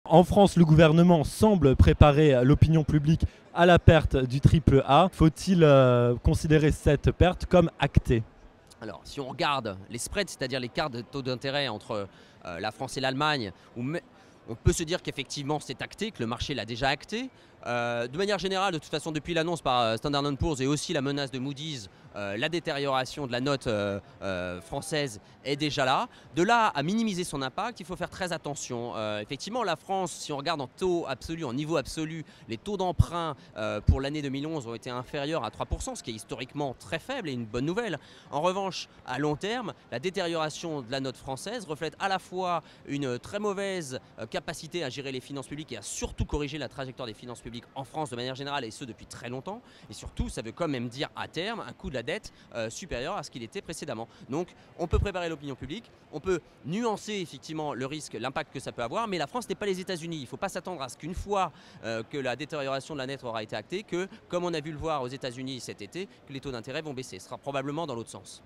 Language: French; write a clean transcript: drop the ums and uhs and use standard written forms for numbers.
En France, le gouvernement semble préparer l'opinion publique à la perte du triple A. Faut-il considérer cette perte comme actée? Alors, si on regarde les spreads, c'est-à-dire l'écart de taux d'intérêt entre la France et l'Allemagne, on peut se dire qu'effectivement c'est acté, que le marché l'a déjà acté. De manière générale, de toute façon, depuis l'annonce par Standard & Poor's et aussi la menace de Moody's, la détérioration de la note française est déjà là. De là à minimiser son impact, il faut faire très attention. Effectivement, la France, si on regarde en taux absolu, en niveau absolu, les taux d'emprunt pour l'année 2011 ont été inférieurs à 3%, ce qui est historiquement très faible et une bonne nouvelle. En revanche, à long terme, la détérioration de la note française reflète à la fois une très mauvaise capacité à gérer les finances publiques et à surtout corriger la trajectoire des finances publiques en France de manière générale, et ce depuis très longtemps. Et surtout, ça veut quand même dire à terme un coût de la dette supérieur à ce qu'il était précédemment. Donc on peut préparer l'opinion publique, on peut nuancer effectivement le risque, l'impact que ça peut avoir, mais la France n'est pas les États-Unis. Il ne faut pas s'attendre à ce qu'une fois que la détérioration de la dette aura été actée, que, comme on a vu le voir aux États-Unis cet été, que les taux d'intérêt vont baisser. Ce sera probablement dans l'autre sens.